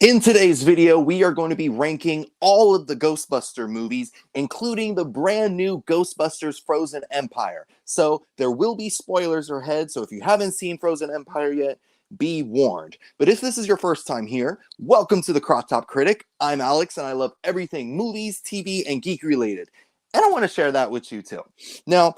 In today's video, we are going to be ranking all of the Ghostbuster movies, including the brand new Ghostbusters Frozen Empire. So there will be spoilers ahead, so if you haven't seen Frozen Empire yet, be warned. But if this is your first time here, welcome to the Crop Top Critic. I'm Alex, and I love everything movies, TV, and geek related. And I want to share that with you too. Now,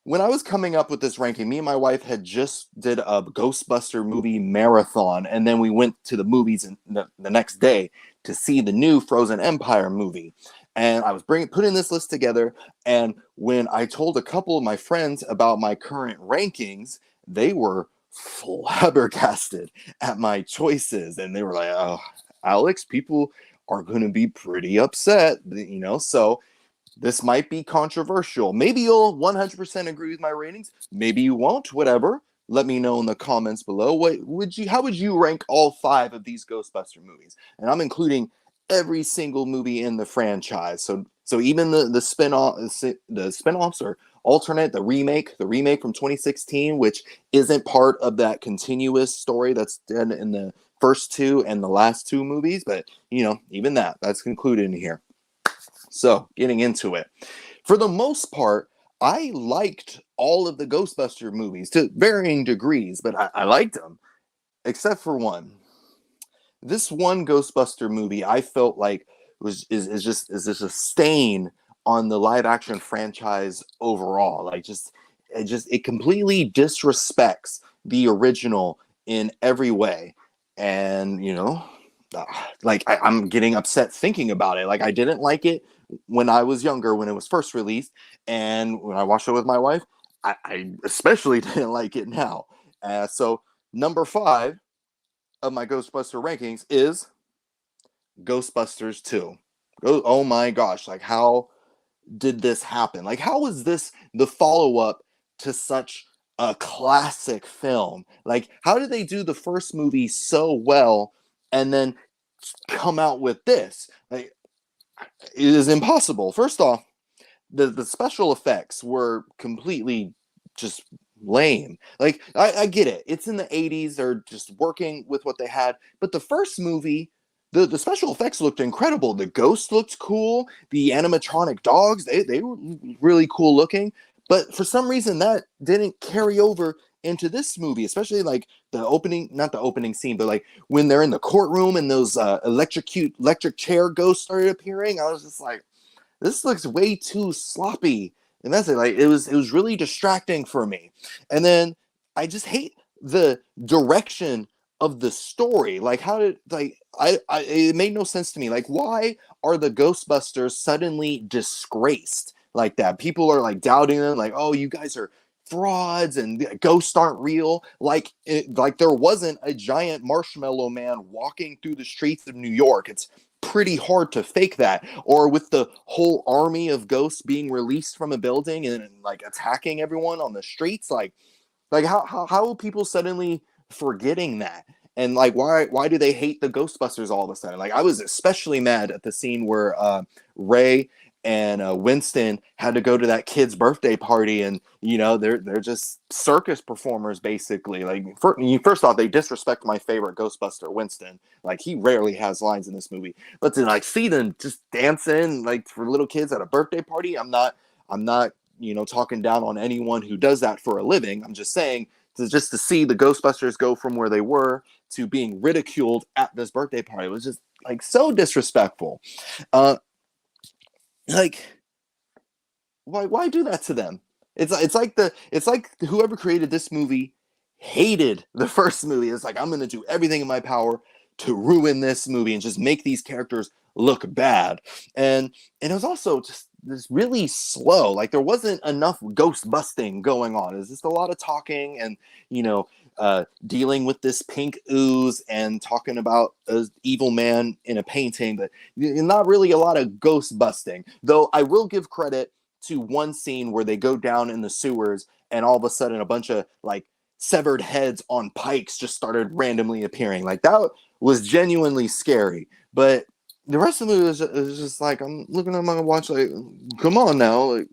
when I was coming up with this ranking, me and my wife had just did a Ghostbuster movie marathon, and then we went to the movies the next day to see the new Frozen Empire movie. And I was putting this list together, and when I told a couple of my friends about my current rankings, they were flabbergasted at my choices, and they were like, "Oh, Alex, people are going to be pretty upset," So this might be controversial. Maybe you'll 100% agree with my ratings. Maybe you won't. Whatever. Let me know in the comments below. How would you rank all 5 of these Ghostbuster movies? And I'm including every single movie in the franchise. So even the spin-offs or alternate, the remake from 2016, which isn't part of that continuous story that's done in the first 2 and the last 2 movies, but even that's included in here. So, getting into it. For the most part, I liked all of the Ghostbuster movies to varying degrees, but I liked them, except for one. This one Ghostbuster movie I felt like is just a stain on the live action franchise overall. Like it completely disrespects the original in every way. And I'm getting upset thinking about it. Like, I didn't like it when I was younger, when it was first released, and when I watched it with my wife, I especially didn't like it now. So number 5 of my Ghostbuster rankings is Ghostbusters 2. Oh my gosh, like, how did this happen? Like, how was this the follow-up to such a classic film? Like, how did they do the first movie so well and then come out with this? Like, it is impossible. First off, the special effects were completely just lame. Like, I get it. It's in the 80s. They're just working with what they had. But the first movie, the special effects looked incredible. The ghost looked cool. The animatronic dogs, they were really cool looking. But for some reason, that didn't carry over into this movie, especially like the opening, not the opening scene, but like when they're in the courtroom and those electric chair ghosts started appearing. I was just like, this looks way too sloppy. And that's it. Like, it was really distracting for me. And then I just hate the direction of the story. Like, how did, like, it made no sense to me. Like, why are the Ghostbusters suddenly disgraced like that? People are like doubting them, like, oh, you guys are frauds and ghosts aren't real. Like there wasn't a giant marshmallow man walking through the streets of New York. It's pretty hard to fake that. Or with the whole army of ghosts being released from a building and like attacking everyone on the streets, like how are people suddenly forgetting that? And like, why do they hate the Ghostbusters all of a sudden? Like, I was especially mad at the scene where Ray and Winston had to go to that kid's birthday party, and they're just circus performers basically. Like, first off, they disrespect my favorite Ghostbuster, Winston. Like, he rarely has lines in this movie, but to like see them just dancing like for little kids at a birthday party, I'm not talking down on anyone who does that for a living. I'm just saying, to see the Ghostbusters go from where they were to being ridiculed at this birthday party was just like so disrespectful. Like, why do that to them? It's like whoever created this movie hated the first movie. It's like, I'm gonna do everything in my power to ruin this movie and just make these characters look bad. And it was also just this really slow. Like, there wasn't enough ghost busting going on. It's just a lot of talking and dealing with this pink ooze and talking about an evil man in a painting, but not really a lot of ghost busting. Though I will give credit to one scene where they go down in the sewers and all of a sudden a bunch of like severed heads on pikes just started randomly appearing. Like, that was genuinely scary. But the rest of the movie was just like, I'm looking at my watch like, come on now, like,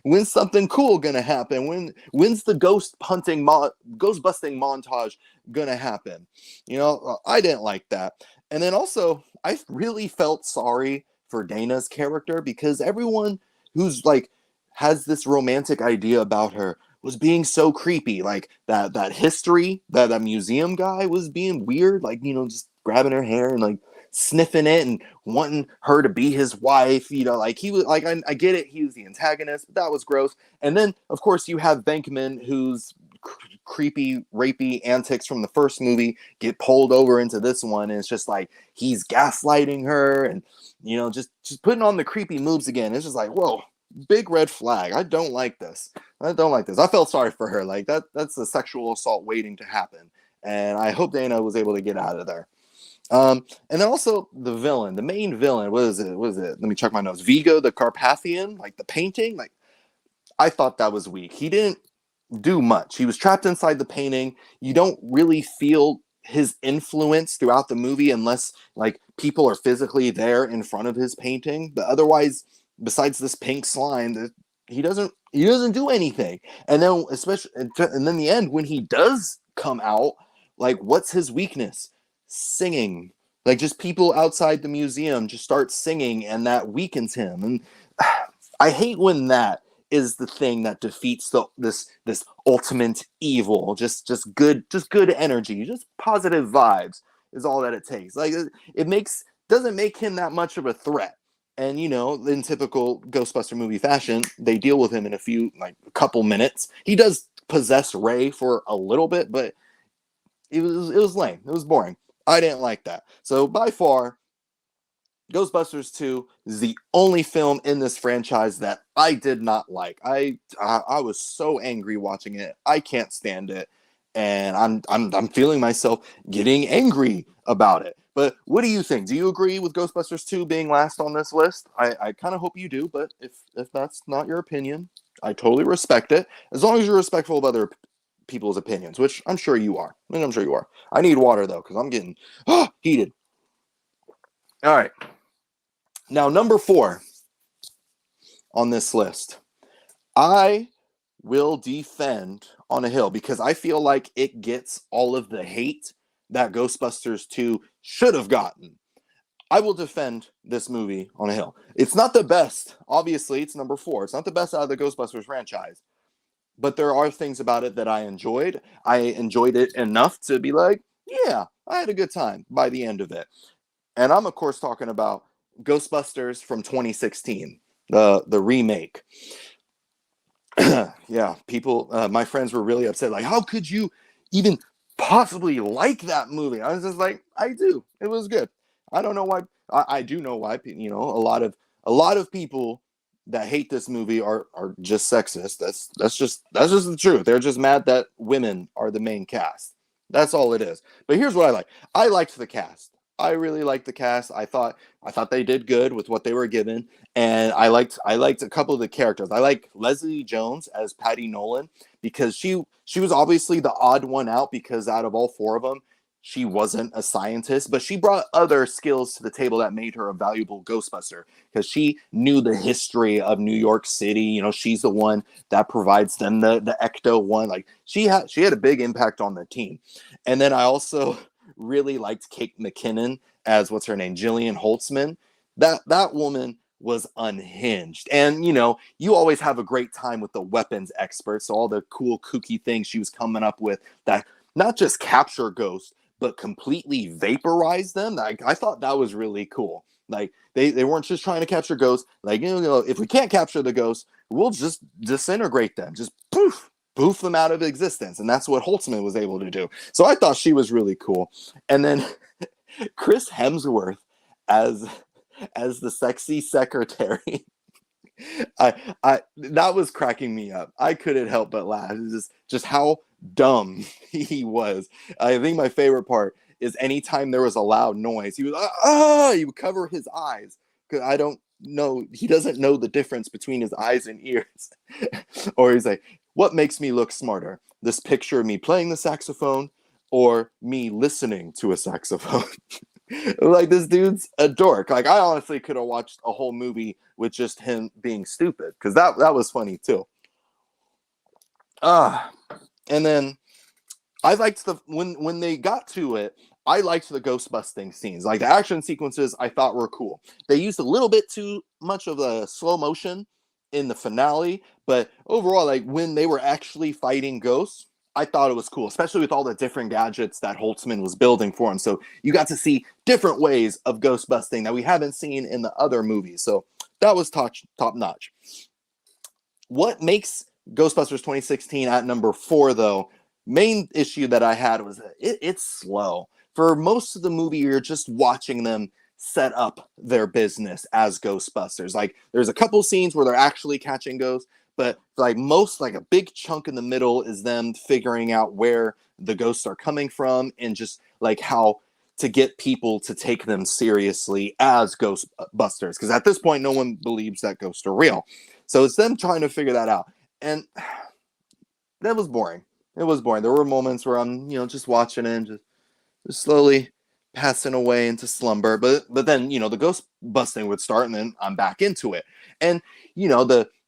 When's something cool gonna happen? When's the ghost busting montage gonna happen? I didn't like that. And then also, I really felt sorry for Dana's character because everyone who's like has this romantic idea about her was being so creepy. Like that history, that museum guy was being weird, like, just grabbing her hair and like sniffing it and wanting her to be his wife. Like he was like, I get it, he was the antagonist, but that was gross. And then of course you have Venkman, whose creepy rapey antics from the first movie get pulled over into this one, and it's just like he's gaslighting her and just putting on the creepy moves again. It's just like, whoa, big red flag. I don't like this. I felt sorry for her. Like that's a sexual assault waiting to happen, and I hope Dana was able to get out of there. And then also the villain, the main villain, what is it? Let me check my notes. Vigo the Carpathian, like the painting, like I thought that was weak. He didn't do much. He was trapped inside the painting. You don't really feel his influence throughout the movie unless like people are physically there in front of his painting. But otherwise, besides this pink slime, he doesn't do anything. And then in the end, when he does come out, like what's his weakness? Singing. Like just people outside the museum just start singing, and that weakens him. And I hate when that is the thing that defeats this ultimate evil. Just good energy, just positive vibes is all that it takes. Like doesn't make him that much of a threat. And in typical Ghostbuster movie fashion, they deal with him in a couple minutes. He does possess Ray for a little bit, but it was lame. It was boring. I didn't like that. So by far, Ghostbusters 2 is the only film in this franchise that I did not like. I was so angry watching it. I can't stand it, and I'm feeling myself getting angry about it. But what do you think? Do you agree with Ghostbusters 2 being last on this list? I kind of hope you do, but if that's not your opinion, I totally respect it. As long as you're respectful of other people's opinions, which I'm sure you are. I need water though, because I'm getting heated. All right. Now, number 4 on this list, I will defend on a hill because I feel like it gets all of the hate that Ghostbusters 2 should have gotten. I will defend this movie on a hill. It's not the best. Obviously, it's number 4. It's not the best out of the Ghostbusters franchise. But there are things about it that I enjoyed. I enjoyed it enough to be like, yeah, I had a good time by the end of it. And I'm, of course, talking about Ghostbusters from 2016, the remake. Yeah, people, my friends were really upset. Like, how could you even possibly like that movie? I was just like, I do. It was good. I don't know why. I do know why. A lot of people that hate this movie are just sexist. That's just the truth. They're just mad that women are the main cast. That's all it is. But here's what I like. I liked the cast. I really liked the cast. I thought they did good with what they were given, and I liked a couple of the characters. I like Leslie Jones as Patty Nolan because she was obviously the odd one out because out of all 4 of them, she wasn't a scientist, but she brought other skills to the table that made her a valuable Ghostbuster because she knew the history of New York City. She's the one that provides them the Ecto one. Like she had a big impact on the team. And then I also really liked Kate McKinnon as Jillian Holtzman. That woman was unhinged. And you always have a great time with the weapons experts, so all the cool kooky things she was coming up with that not just capture ghosts but completely vaporize them. I thought that was really cool. Like they weren't just trying to capture ghosts. Like if we can't capture the ghosts, we'll just disintegrate them. Just poof them out of existence. And that's what Holtzman was able to do. So I thought she was really cool. And then Chris Hemsworth as the sexy secretary. That was cracking me up. I couldn't help but laugh. It was just how dumb he was. I think my favorite part is anytime there was a loud noise, he was he would cover his eyes because he doesn't know the difference between his eyes and ears. Or he's like, what makes me look smarter? This picture of me playing the saxophone or me listening to a saxophone? Like, this dude's a dork. Like, I honestly could have watched a whole movie with just him being stupid, because that was funny too. Ah, and then I liked when they got to it. I liked the ghost busting scenes. Like, the action sequences, I thought were cool. They used a little bit too much of the slow motion in the finale, but overall, like, when they were actually fighting ghosts, I thought it was cool, especially with all the different gadgets that Holtzman was building for him. So you got to see different ways of ghost busting that we haven't seen in the other movies. So that was top notch. What makes Ghostbusters 2016 at number 4, though, main issue that I had was that it's slow. For most of the movie, you're just watching them set up their business as Ghostbusters. Like, there's a couple scenes where they're actually catching ghosts, but like a big chunk in the middle is them figuring out where the ghosts are coming from, and just like how to get people to take them seriously as Ghostbusters. Because at this point, no one believes that ghosts are real. So it's them trying to figure that out. And that was boring. It was boring. There were moments where I'm, just watching it and just slowly passing away into slumber. But then, the ghost busting would start, and then I'm back into it. And,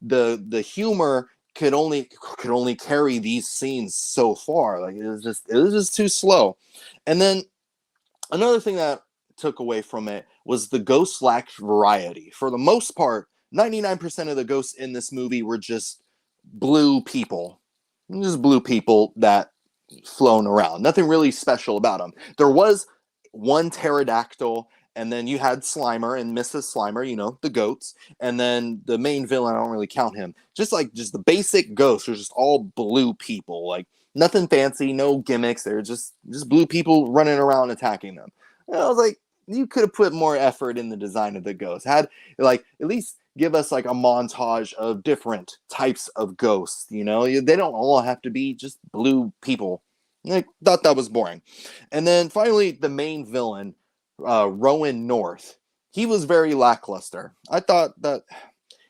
the humor could only carry these scenes so far. Like, it was just too slow. And then another thing that took away from it was the ghosts lacked variety. For the most part, 99% of the ghosts in this movie were just blue people. Just blue people that flown around. Nothing really special about them. There was one pterodactyl, and then you had Slimer and Mrs. Slimer, the goats, and then the main villain, I don't really count him. Just the basic ghosts are just all blue people. Like, nothing fancy, no gimmicks. They're just blue people running around attacking them. And I was like, you could have put more effort in the design of the ghosts. Had, like, at least give us like a montage of different types of ghosts. They don't all have to be just blue people. I thought that was boring. And then finally, the main villain, Rowan North. He was very lackluster. I thought that,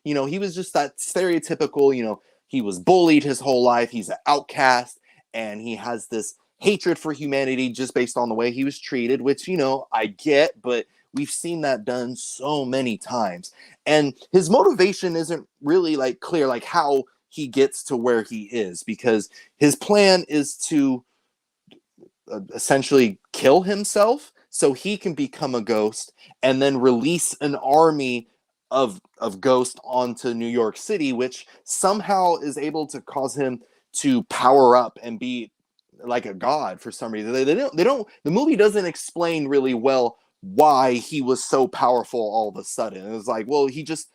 he was just that stereotypical, he was bullied his whole life. He's an outcast, and he has this hatred for humanity just based on the way he was treated, which, I get, but we've seen that done so many times. And his motivation isn't really like clear, like how he gets to where he is, because his plan is to essentially kill himself so he can become a ghost, and then release an army of ghosts onto New York City, which somehow is able to cause him to power up and be like a god for some reason. They don't the movie doesn't explain really well why he was so powerful all of a sudden. It was like, well, he just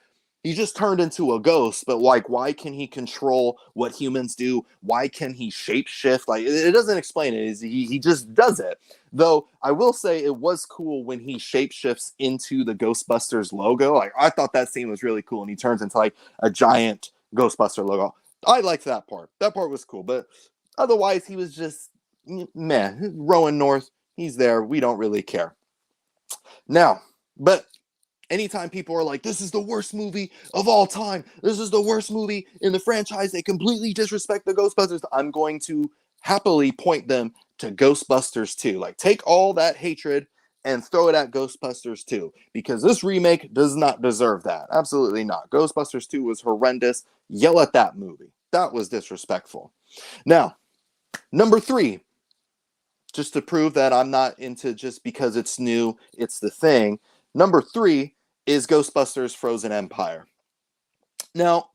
turned into a ghost, but like, why can he control what humans do? Why can he shapeshift? Like, it doesn't explain it. He just does it. Though I will say it was cool when he shapeshifts into the Ghostbusters logo. Like, I thought that scene was really cool, and he turns into like a giant Ghostbuster logo. I liked that part. That part was cool, but otherwise he was just meh. Rowan North, he's there. We don't really care. Now, but anytime people are like, this is the worst movie of all time, this is the worst movie in the franchise, they completely disrespect the Ghostbusters, I'm going to happily point them to Ghostbusters 2. Like, take all that hatred and throw it at Ghostbusters 2, because this remake does not deserve that. Absolutely not. Ghostbusters 2 was horrendous. Yell at that movie. That was disrespectful. Now, number 3, just to prove that I'm not into just because it's new, it's the thing. Number 3 is Ghostbusters Frozen Empire. Now,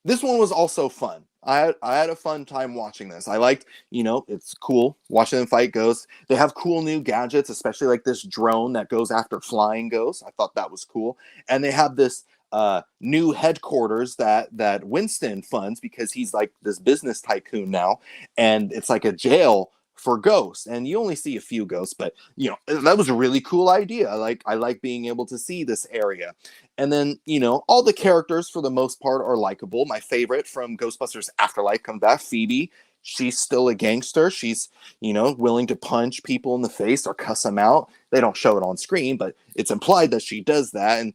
this one was also fun. I had a fun time watching this. I liked, it's cool watching them fight ghosts. They have cool new gadgets, especially like this drone that goes after flying ghosts. I thought that was cool. And they have this new headquarters that Winston funds, because he's like this business tycoon now. And it's like a jail for ghosts, and you only see a few ghosts, but that was a really cool idea. I like being able to see this area. And then all the characters for the most part are likable. My favorite from Ghostbusters Afterlife comes back, Phoebe. She's still a gangster. She's willing to punch people in the face or cuss them out. They don't show it on screen, but it's implied that she does that. And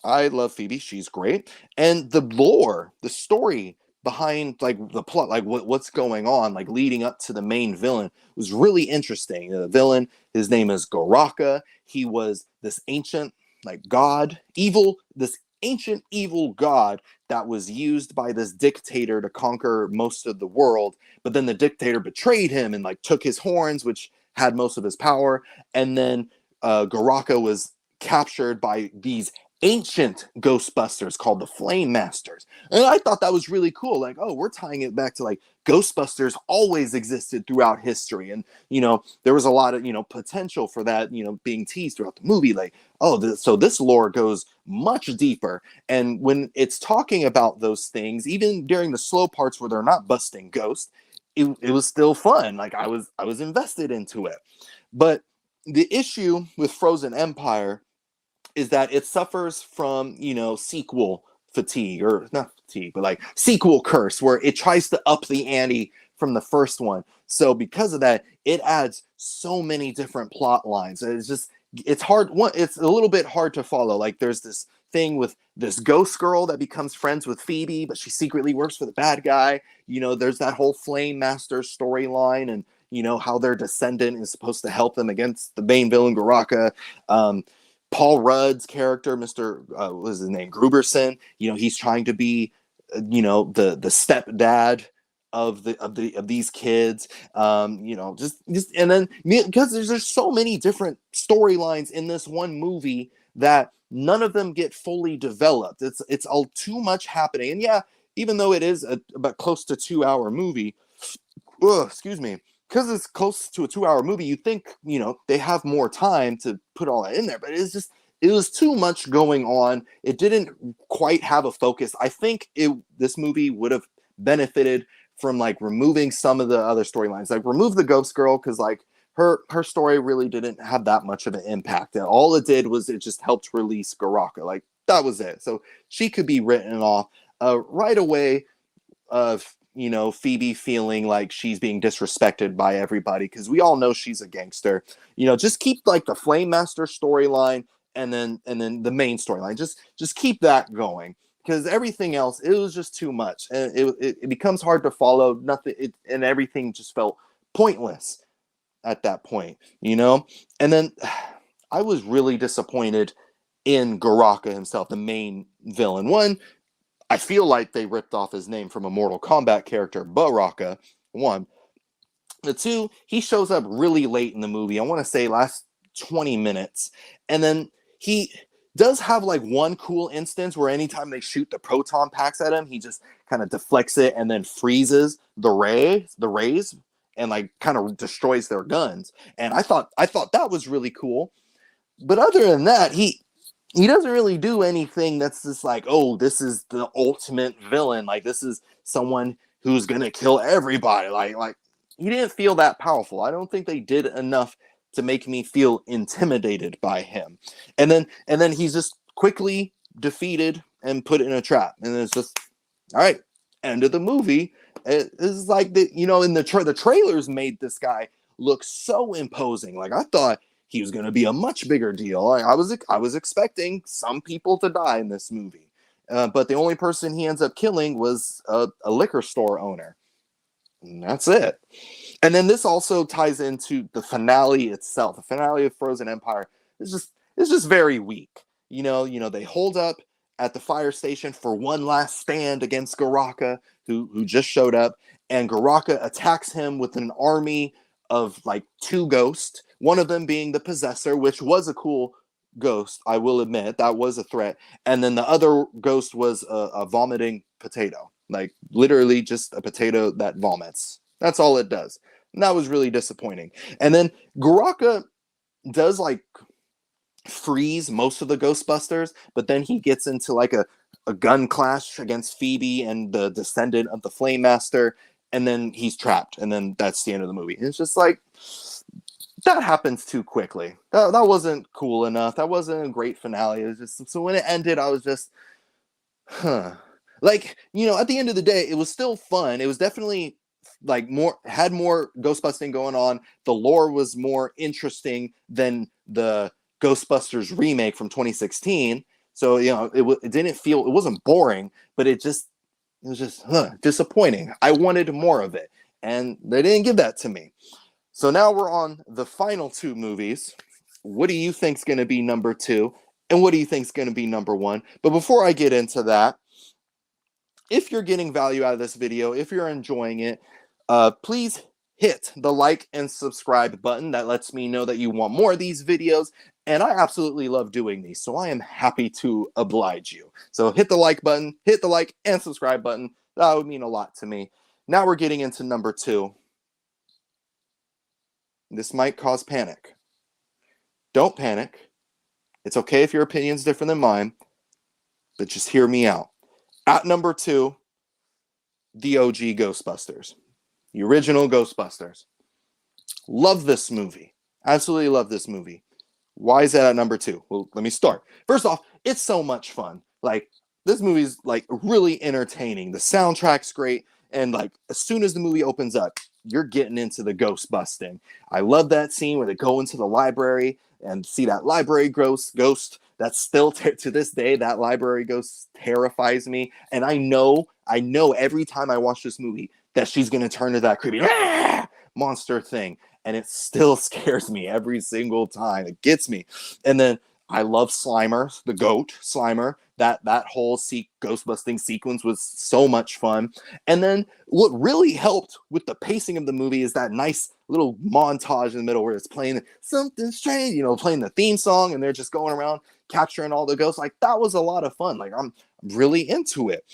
I love Phoebe. She's great. And the lore, the story behind like the plot, like what's going on, like leading up to the main villain, was really interesting. The villain, his name is Goraka. He was this ancient like god, this ancient evil god that was used by this dictator to conquer most of the world. But then the dictator betrayed him and like took his horns, which had most of his power. And then Goraka was captured by these ancient Ghostbusters called the Flame Masters. And I thought that was really cool. Like, oh, we're tying it back to like Ghostbusters always existed throughout history. And, there was a lot of, potential for that, being teased throughout the movie. Like, oh, so this lore goes much deeper. And when it's talking about those things, even during the slow parts where they're not busting ghosts, it was still fun. Like I was invested into it. But the issue with Frozen Empire is that it suffers from, sequel fatigue, or not fatigue, but like sequel curse, where it tries to up the ante from the first one. So because of that, it adds so many different plot lines. It's hard. It's a little bit hard to follow. Like there's this thing with this ghost girl that becomes friends with Phoebe, but she secretly works for the bad guy. There's that whole Flame Master storyline, and how their descendant is supposed to help them against the main villain Goraka. Paul Rudd's character, Mr. What was his name? Gruberson. He's trying to be, the stepdad of these kids. Just and then because there's so many different storylines in this one movie that none of them get fully developed. It's all too much happening. And yeah, even though it is about close to 2-hour movie, excuse me, because it's close to a 2-hour movie, you think, they have more time to put all that in there, but it was too much going on. It didn't quite have a focus. I think this movie would have benefited from like removing some of the other storylines, like remove the ghost girl, because like her story really didn't have that much of an impact. And all it did was it just helped release Goraka. Like that was it. So she could be written off right away. Phoebe feeling like she's being disrespected by everybody, because we all know she's a gangster. Just keep like the Flame Master storyline and then the main storyline. Just keep that going, because everything else, it was just too much, and it becomes hard to follow. And everything just felt pointless at that point. And then I was really disappointed in Goraka himself, the main villain. One, I feel like they ripped off his name from a Mortal Kombat character, Baraka. One. The two, he shows up really late in the movie. I want to say last 20 minutes. And then he does have like one cool instance where anytime they shoot the proton packs at him, he just kind of deflects it and then freezes the rays, and like kind of destroys their guns. And I thought that was really cool. But other than that, he doesn't really do anything that's just like, oh, this is the ultimate villain. Like this is someone who's gonna kill everybody. Like he didn't feel that powerful. I don't think they did enough to make me feel intimidated by him. And then he's just quickly defeated and put in a trap. And it's just, all right, end of the movie. It's like in the trailers made this guy look so imposing. Like I thought he was going to be a much bigger deal. I was expecting some people to die in this movie, but the only person he ends up killing was a liquor store owner, and that's it. And then this also ties into the finale itself. The finale of Frozen Empire is just very weak. They hold up at the fire station for one last stand against Goraka, who just showed up, and Goraka attacks him with an army of like 2 ghosts. One of them being the Possessor, which was a cool ghost, I will admit. That was a threat. And then the other ghost was a vomiting potato. Like, literally just a potato that vomits. That's all it does. And that was really disappointing. And then Goraka does, like, freeze most of the Ghostbusters, but then he gets into, like, a gun clash against Phoebe and the descendant of the Flame Master, and then he's trapped. And then that's the end of the movie. And it's just like, that happens too quickly. That wasn't cool enough. That wasn't a great finale. It was just, so when it ended, I was just, like, at the end of the day, it was still fun. It was definitely like had more Ghostbusting going on. The lore was more interesting than the Ghostbusters remake from 2016. So, it didn't feel, it wasn't boring, but it just, It was just disappointing. I wanted more of it, and they didn't give that to me. So now we're on the final two movies. What do you think's going to be number two, and what do you think's going to be number one? But before I get into that, if you're getting value out of this video, if you're enjoying it, please hit the like and subscribe button. That lets me know that you want more of these videos, and I absolutely love doing these, so I am happy to oblige you. So hit the like button, hit the like and subscribe button. That would mean a lot to me. Now we're getting into number two. This might cause panic. Don't panic. It's okay if your opinion's different than mine, but just hear me out. At number two, the OG Ghostbusters. The original Ghostbusters. Love this movie. Absolutely love this movie. Why is that at number two? Well, let me start. First off, it's so much fun. Like, this movie's like really entertaining. The soundtrack's great. And like, as soon as the movie opens up, you're getting into the ghost busting. I love that scene where they go into the library and see that library ghost. That's still to this day, that library ghost terrifies me. And I know every time I watch this movie that she's going to turn to that creepy monster thing. And it still scares me every single time. It gets me. And then I love Slimer, the goat, Slimer. That whole ghost busting sequence was so much fun. And then what really helped with the pacing of the movie is that nice little montage in the middle where it's playing something strange, playing the theme song, and they're just going around capturing all the ghosts. Like, that was a lot of fun. Like, I'm really into it.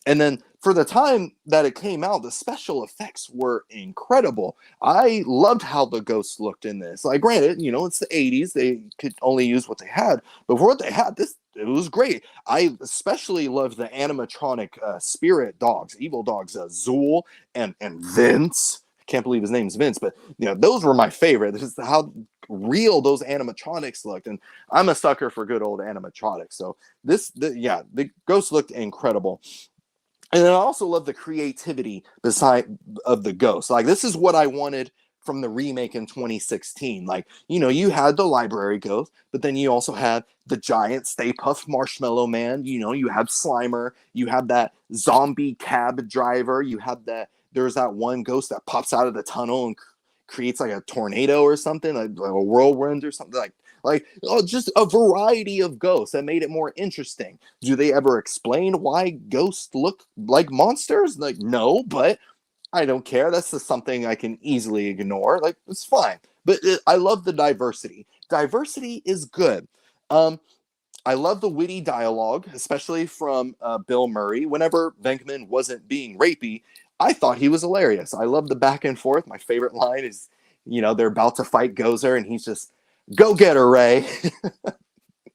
And then for the time that it came out, the special effects were incredible. I loved how the ghosts looked in this. Like, granted, it's the 80s. They could only use what they had. But for what they had, it was great. I especially loved the animatronic spirit dogs, evil dogs, Zool and Vince. I can't believe his name's Vince, but those were my favorite. This is how real those animatronics looked, and I'm a sucker for good old animatronics. So the ghosts looked incredible. And I also love the creativity of the ghosts. Like, this is what I wanted from the remake in 2016. Like, you had the library ghost, but then you also had the giant Stay Puft Marshmallow Man. You had Slimer. You had that zombie cab driver. There's that one ghost that pops out of the tunnel and creates like a tornado or something, like a whirlwind or something. Just a variety of ghosts that made it more interesting. Do they ever explain why ghosts look like monsters? Like, no, but I don't care. That's just something I can easily ignore. Like, it's fine. But I love the diversity. Diversity is good. I love the witty dialogue, especially from Bill Murray. Whenever Venkman wasn't being rapey, I thought he was hilarious. I love the back and forth. My favorite line is, they're about to fight Gozer, and he's just, "Go get her, Ray."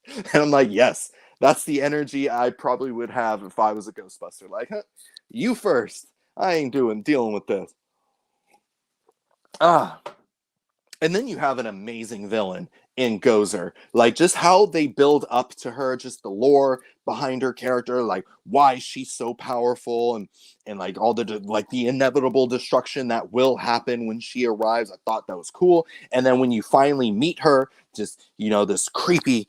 And I'm like, yes, that's the energy I probably would have if I was a Ghostbuster. Like, you first. I ain't dealing with this. And then you have an amazing villain in Gozer. Like, just how they build up to her, just the lore behind her character, like why she's so powerful, and like all the inevitable destruction that will happen when she arrives. I thought that was cool. And then when you finally meet her, just this creepy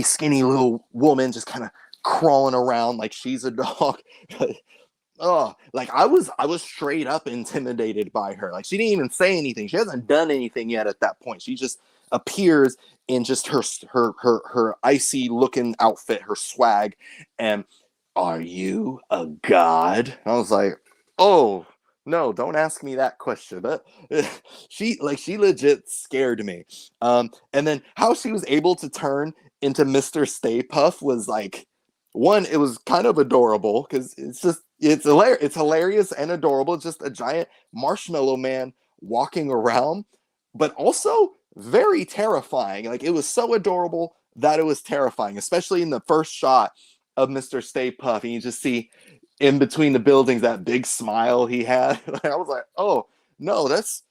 skinny little woman just kind of crawling around like she's a dog. Like, I was straight up intimidated by her. Like, she didn't even say anything. She hasn't done anything yet at that point. She just appears in just her icy looking outfit, her swag, and, "Are you a god?" I was like, oh no, don't ask me that question. But she legit scared me. And then how she was able to turn into Mr. Stay Puft was like, one, it was kind of adorable because it's hilarious and adorable. It's just a giant marshmallow man walking around, but also very terrifying. Like, it was so adorable that it was terrifying, especially in the first shot of Mr. Stay Puft, and you just see in between the buildings that big smile he had. I was like, oh no, that's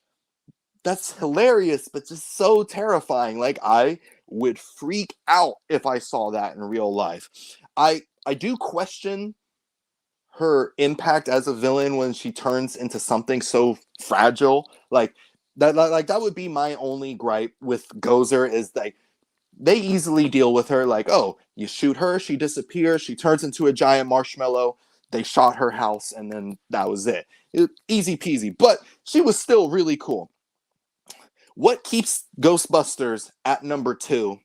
hilarious, but just so terrifying. Like, I would freak out if I saw that in real life. I do question her impact as a villain when she turns into something so fragile. Like that would be my only gripe with Gozer, is like they easily deal with her. Like, oh, you shoot her, she disappears, she turns into a giant marshmallow. they shot her house, and then that was it. Easy peasy, but she was still really cool. What keeps Ghostbusters at number 2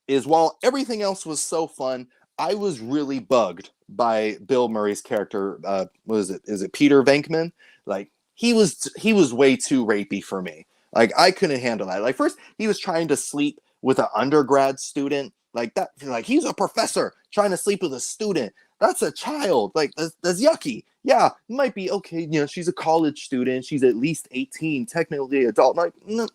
is, while everything else was so fun, I was really bugged by Bill Murray's character. What is it? Is it Peter Venkman? Like, he was way too rapey for me. Like, I couldn't handle that. Like, first he was trying to sleep with an undergrad student. Like that, like he's a professor trying to sleep with a student. That's a child. Like, that's yucky. Yeah, it might be okay. You know, she's a college student. She's at least 18, technically adult. Like, no,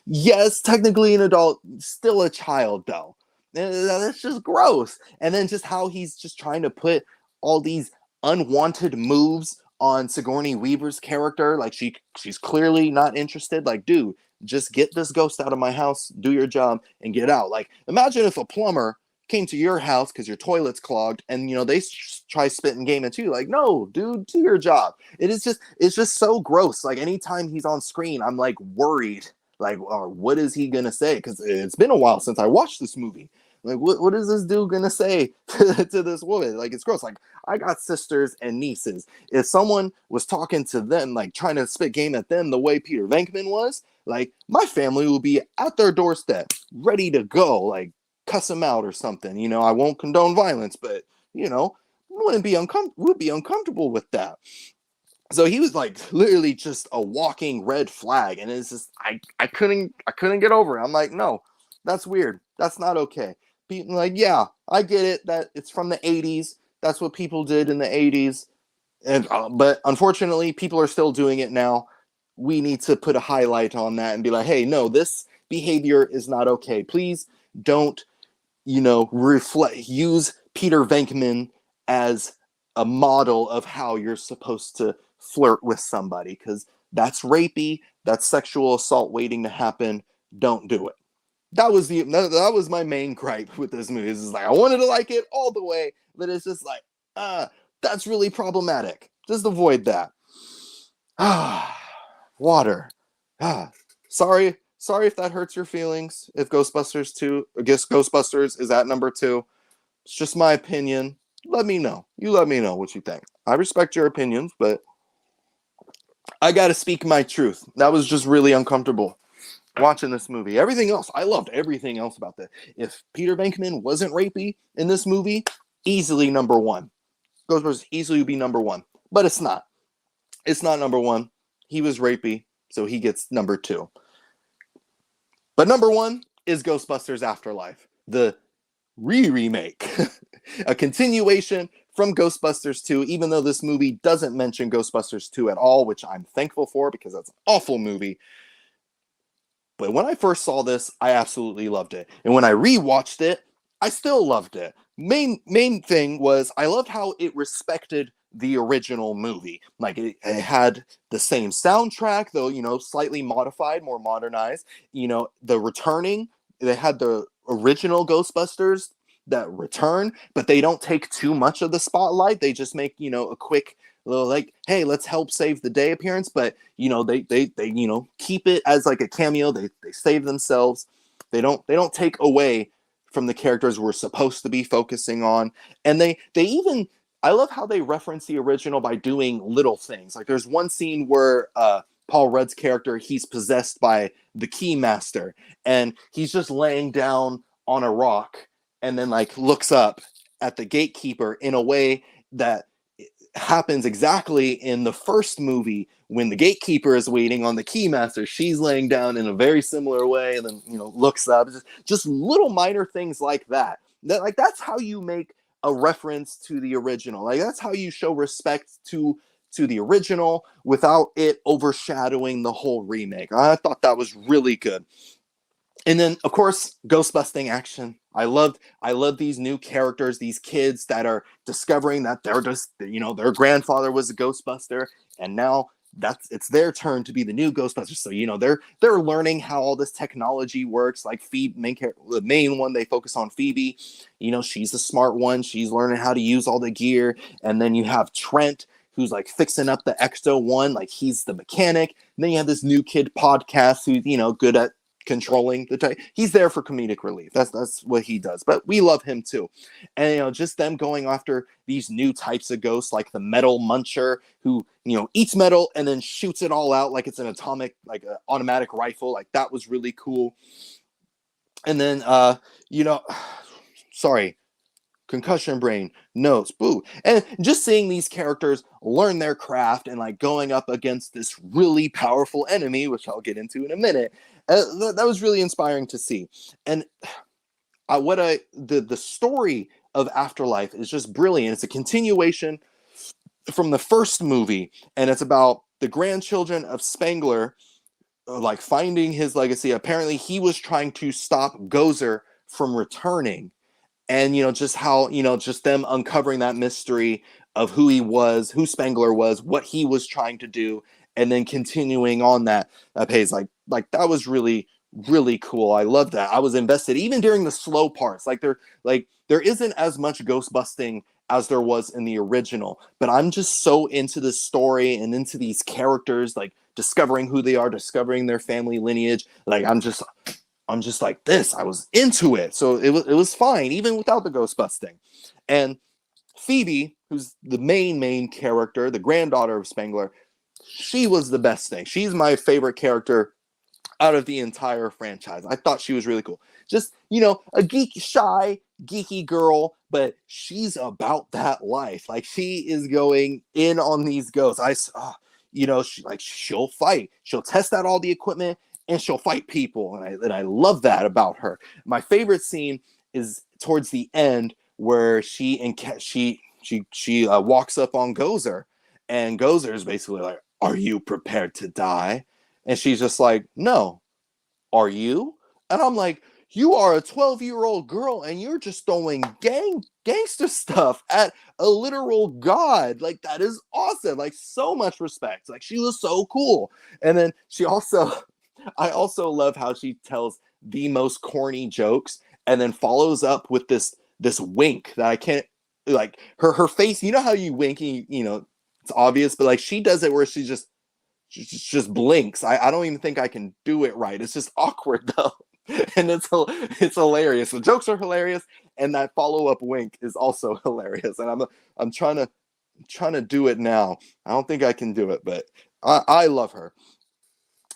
yes, technically an adult, still a child though. That's just gross. And then just how he's just trying to put all these unwanted moves on Sigourney Weaver's character. Like, she's clearly not interested. Like, dude, just get this ghost out of my house, do your job, and get out. Like, imagine if a plumber came to your house because your toilet's clogged, and they try spitting game at you. Like, no, dude, do your job. It's just so gross. Like, anytime he's on screen, I'm like worried. Like, or what is he gonna say? Because it's been a while since I watched this movie. Like, what is this dude gonna say to this woman? Like, it's gross. Like, I got sisters and nieces. If someone was talking to them, like trying to spit game at them the way Peter Venkman was, like, my family will be at their doorstep, ready to go, like cuss them out or something. I won't condone violence, but would be uncomfortable with that. So he was like literally just a walking red flag, and it's just I couldn't get over it. I'm like, no, that's weird. That's not okay. People like, yeah, I get it that it's from the 80s. That's what people did in the 80s, and but unfortunately, people are still doing it now. We need to put a highlight on that and be like, hey, no, this behavior is not okay. Please don't, use Peter Venkman as a model of how you're supposed to flirt with somebody, because that's rapey, that's sexual assault waiting to happen. Don't do it. That was my main gripe with this movie. It's like, I wanted to like it all the way, but it's just like, that's really problematic. Just avoid that. Water. Sorry if that hurts your feelings. If Ghostbusters 2, I guess Ghostbusters is at number 2. It's just my opinion. Let me know. You let me know what you think. I respect your opinions, but I gotta speak my truth. That was just really uncomfortable watching this movie. Everything else, I loved everything else about that. If Peter Venkman wasn't rapey in this movie, easily number 1. Ghostbusters easily would be number 1. But it's not. It's not number 1. He was rapey, so he gets number 2. But number 1 is Ghostbusters Afterlife, the remake. A continuation from Ghostbusters 2, even though this movie doesn't mention Ghostbusters 2 at all, which I'm thankful for because that's an awful movie. But when I first saw this, I absolutely loved it. And when I rewatched it, I still loved it. Main thing was I loved how it respected the original movie. Like, it had the same soundtrack, though, slightly modified, more modernized. The returning, they had the original Ghostbusters that return, but they don't take too much of the spotlight. They just make, a quick little, like, hey, let's help save the day appearance. But, they keep it as like a cameo. They save themselves. They don't take away from the characters we're supposed to be focusing on. And they even, I love how they reference the original by doing little things. Like, there's one scene where Paul Rudd's character, he's possessed by the Keymaster, and he's just laying down on a rock and then like looks up at the gatekeeper in a way that happens exactly in the first movie when the gatekeeper is waiting on the Keymaster. She's laying down in a very similar way, and then looks up. Just little minor things like that. That's how you make a reference to the original. Like, that's how you show respect to the original without it overshadowing the whole remake. I thought that was really good. And then, of course, ghost-busting action. I love these new characters, these kids that are discovering that they're just, their grandfather was a Ghostbuster, and now it's their turn to be the new Ghostbusters. So, they're learning how all this technology works. Like, the main one, they focus on Phoebe. She's the smart one. She's learning how to use all the gear. And then you have Trent, who's like fixing up the Ecto-1, like he's the mechanic. And then you have this new kid podcast who's, good at controlling the Titan. He's there for comedic relief. That's what he does. But we love him too. And just them going after these new types of ghosts, like the metal muncher, who eats metal and then shoots it all out like it's an atomic, like an automatic rifle. Like that was really cool. And then sorry, concussion brain, notes, boo. And just seeing these characters learn their craft and like going up against this really powerful enemy, which I'll get into in a minute, that was really inspiring to see. And the story of Afterlife is just brilliant. It's a continuation from the first movie, and it's about the grandchildren of Spengler like finding his legacy. Apparently he was trying to stop Gozer from returning. And, just how, just them uncovering that mystery of who he was, who Spengler was, what he was trying to do, and then continuing on that pace. Like that was really, really cool. I love that. I was invested even during the slow parts. There isn't as much ghost busting as there was in the original, but I'm just so into this story and into these characters, like discovering who they are, discovering their family lineage. Like I'm just like this. I was into it. So it was fine, even without the ghost busting. And Phoebe, who's the main character, the granddaughter of Spengler, she was the best thing. She's my favorite character out of the entire franchise. I thought she was really cool. Just, a shy, geeky girl, but she's about that life. Like she is going in on these ghosts. She'll fight. She'll test out all the equipment. And she'll fight people, and I love that about her. My favorite scene is towards the end where she walks up on Gozer, and Gozer is basically like, "Are you prepared to die?" And she's just like, "No, are you?" And I'm like, "You are a 12-year-old girl, and you're just throwing gangster stuff at a literal god. Like that is awesome. Like so much respect. Like she was so cool." And then I also love how she tells the most corny jokes and then follows up with this wink that I can't, like her face. You know how you wink and it's obvious, but like she does it where she just blinks. I don't even think I can do it right. It's just awkward though. And it's hilarious. The jokes are hilarious, and that follow-up wink is also hilarious. And I'm trying to do it now. I don't think I can do it, but I love her.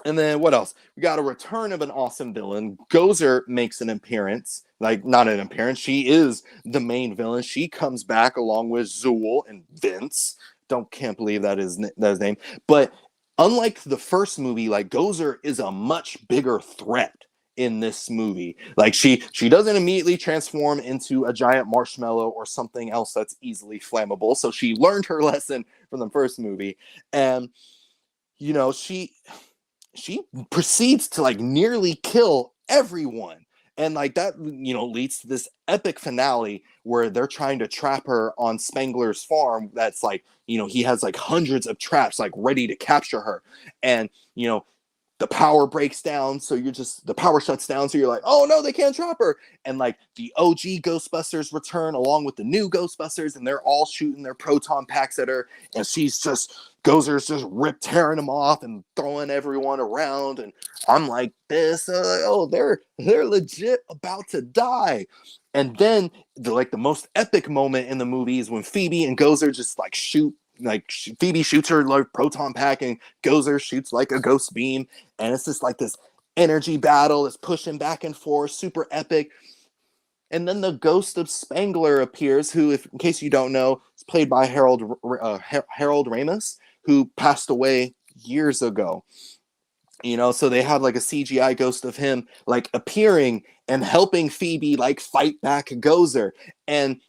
And then what else? We got a return of an awesome villain. Gozer makes an appearance. Like, not an appearance. She is the main villain. She comes back along with Zool and Vince. Can't believe that is his name. But unlike the first movie, like Gozer is a much bigger threat in this movie. Like she doesn't immediately transform into a giant marshmallow or something else that's easily flammable. So she learned her lesson from the first movie. And, she proceeds to like nearly kill everyone. And like that, leads to this epic finale where they're trying to trap her on Spengler's farm. That's like, he has like hundreds of traps like ready to capture her. And, the power breaks down. So the power shuts down. So you're like, oh no, they can't trap her. And like the OG Ghostbusters return along with the new Ghostbusters, and they're all shooting their proton packs at her. And Gozer's just tearing them off and throwing everyone around. And I'm like this, they're legit about to die. And then the most epic moment in the movie is when Phoebe and Gozer just like shoot. Like Phoebe shoots her like proton pack and Gozer shoots like a ghost beam, and it's just like this energy battle that's pushing back and forth, super epic. And then the ghost of Spengler appears, who, in case you don't know, is played by Harold Ramis, who passed away years ago. So they had like a CGI ghost of him like appearing and helping Phoebe like fight back Gozer. And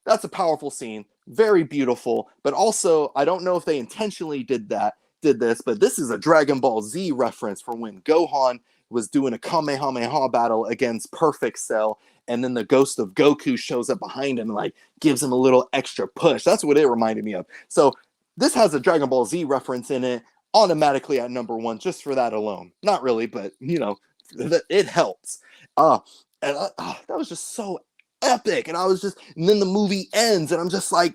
that's a powerful scene. Very beautiful, but also I don't know if they intentionally did this, but this is a Dragon Ball Z reference from when Gohan was doing a Kamehameha battle against Perfect Cell, and then the ghost of Goku shows up behind him and like gives him a little extra push. That's what it reminded me of. So this has a Dragon Ball Z reference in it, automatically at number one just for that alone. Not really, but it helps. That was just so epic. And then the movie ends and I'm just like,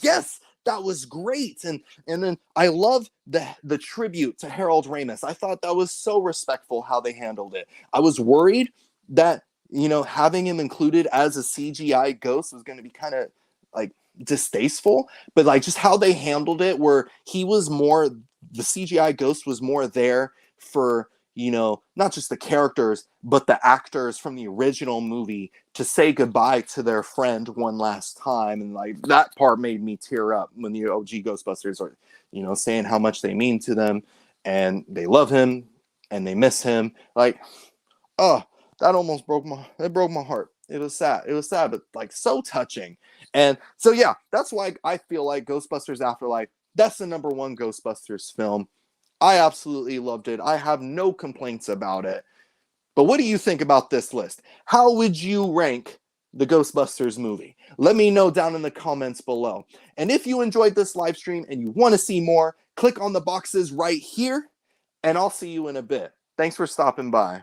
yes, that was great. And then I love the tribute to Harold Ramis. I thought that was so respectful how they handled it. I was worried that, you know, having him included as a CGI ghost was going to be kind of like distasteful, but like just how they handled it, where he was more, the CGI ghost was more there for, you know, not just the characters, but the actors from the original movie to say goodbye to their friend one last time. And like that part made me tear up when the OG Ghostbusters are, you know, saying how much they mean to them and they love him and they miss him. Like, oh, that almost broke my heart. It was sad. It was sad, but like so touching. And so yeah, that's why I feel like Ghostbusters Afterlife, that's the number one Ghostbusters film. I absolutely loved it. I have no complaints about it. But what do you think about this list? How would you rank the Ghostbusters movie? Let me know down in the comments below. And if you enjoyed this live stream and you want to see more, click on the boxes right here, and I'll see you in a bit. Thanks for stopping by.